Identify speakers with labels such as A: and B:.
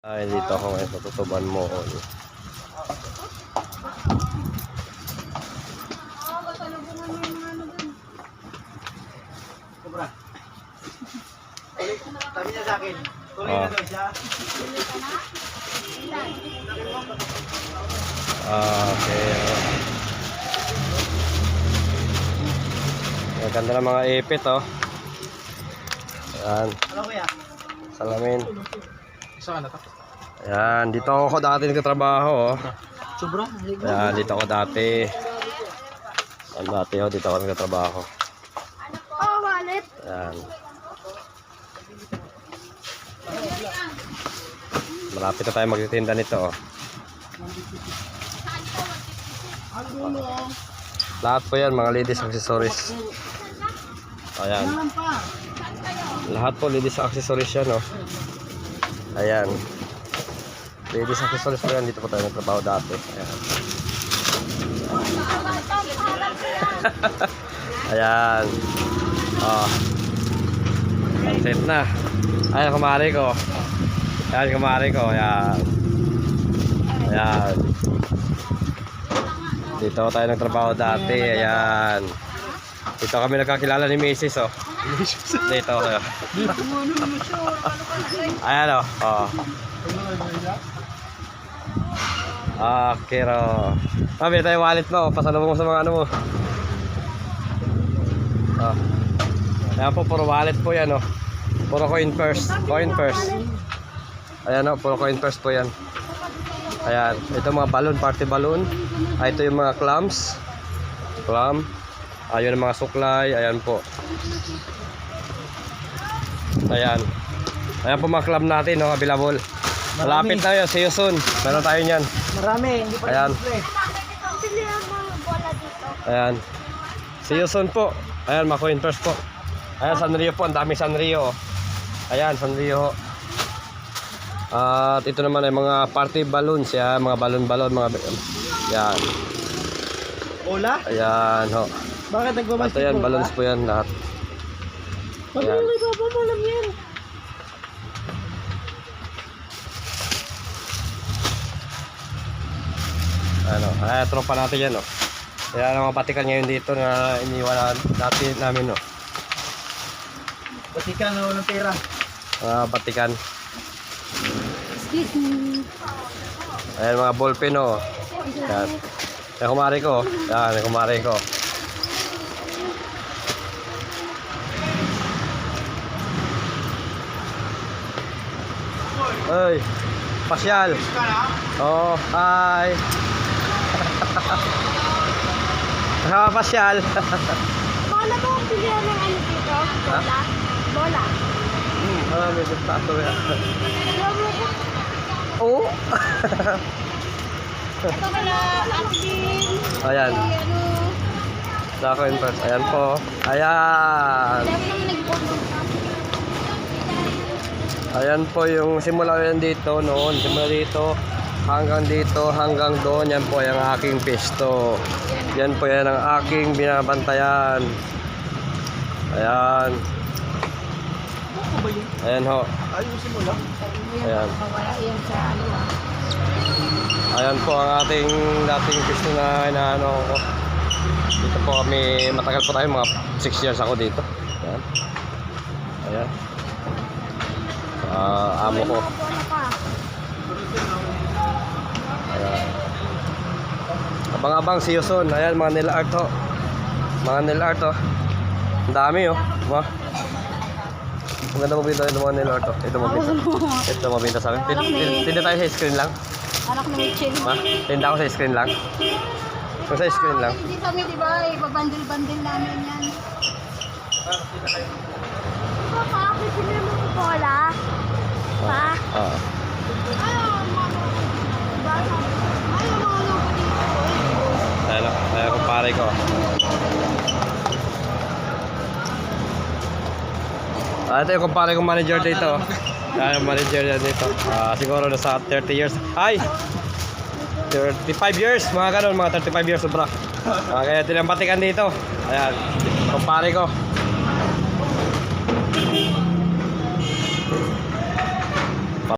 A: Ay, dito ako ngayon sa Tutuban Mall.
B: Sobra. Sabi niya sa akin, tuloy na daw siya.
A: Okay. Ang ganda ng mga ipit, oh. Ayan.
B: Ano kuya?
A: Salamin.
B: Isa ka na to?
A: Ayan, dito ako dati nagtatrabaho, oh.
B: Sobra?
A: Ayan, dito ako dati. Ayan, dati, oh, dito ako nagtatrabaho.
C: Oh, wallet.
A: Ayan. Malapit na tayo magtitinda nito, oh. Lahat po yan, mga ladies accessories. Ayan. Lahat po ladies accessories yan, oh. Ayan. Ladies accessories po yan. Dito po tayo nagtrabaho dati. Ayan. Ayan. Oh. Sunset na. Ayan, kumari ko. Ayan, kumari ko. Ayan. Ayan. Dito tayo nagtrabaho dati. Ayan. Dito kami nagkakilala ni Mrs. Oh. Dito. Ayan, oh. Oh. Okay, ro. Mabili tayo wallet mo. Pasalubong mo sa mga ano mo. Oh. Ayan po, puro wallet po yan, oh. Puro coin purse. Coin purse. Ayan, oh. Puro coin purse po yan. Ayan. Ito mga balloon, party balloon. Ito yung mga clams. Clam. Ayun ang mga suklay. Ayan po. Ayan. Ayan po mga clam natin, no, available. Malapit na yun. See you soon. Meron tayo niyan.
B: Marami, hindi pa
A: Ayan.
C: Pili ang mga bola dito.
A: Ayan. See you soon po. Ayan, mga coin purse po. Ayan, Sanrio po. Ang dami Sanrio. Ayan, Sanrio. At ito naman ay mga party balloons. Yan, mga balon-balon. Mga... Yan.
B: Bola?
A: Ayan, ho.
B: Bakit
A: At
B: nagbabasketball?
A: ayan, balloons po yan lahat.
B: Ayan.
A: Ayan.
B: Alam yan.
A: Ano, ay tropa natin yan, oh. Kaya ang mga patikan ngayon dito na iniwala natin namin, oh.
B: Pati ka na ng pera.
A: Mga patikan.
C: Excuse me.
A: Ayan, mga ballpen, oh. Ayan. Ayan, kumari ko. Ayan, kumari ko. Ay, pasyal. Oh, hi. Pasyal.
C: Bola ba ang pilihan ng ano dito? Bola? Bola.
A: May gustato yan.
C: Alam mo ko.
A: Oh.
C: Ito kala Astin.
A: Ayan.
C: Ano.
A: Dako in first. Ayan po. Ayan.
C: Dami naman nag-bola.
A: Ayan po yung simula yan dito noon. Simula dito hanggang doon. Yan po yung aking pisto. Yan po yan ang aking binabantayan. Ayan. Ayan ho.
B: Ayusin mo lang.
A: Ayan.
C: Wala yan sa ano.
A: Ayan po ang ating dating pisto na inaano ko. Dito po kami, matagal po tayo, mga 6 years ako dito. Ayan. Ayan. Amo ko.
C: Bola pa.
A: Ayan. Abang-abang, see you soon. Ayan, mga nail art ho. Mga nail art ho. Ang dami, oh. Wow. Ang ganda mo pinta ito mga nail art ho. Ito mo pinta. Ito mo pinta sa akin. Tinda tayo sa screen lang.
C: Anak na Mitchell.
A: Ha? Tinda ako sa screen lang. Kung sa screen lang.
C: Hindi kami, di ba? Ibabandil-bandil namin yan. Pa, pipili mo yung bola. Pa?
A: Oo. Ayan o. Ayan, kumpare ko. Ito yung kumpare kong manager dito. Ayan yung manager yan dito. Siguro nasa 30 years. Ay! 35 years. Mga ganun, mga 35 years sobra. Kaya tinambatikan dito. Ayan. Kumpare ko.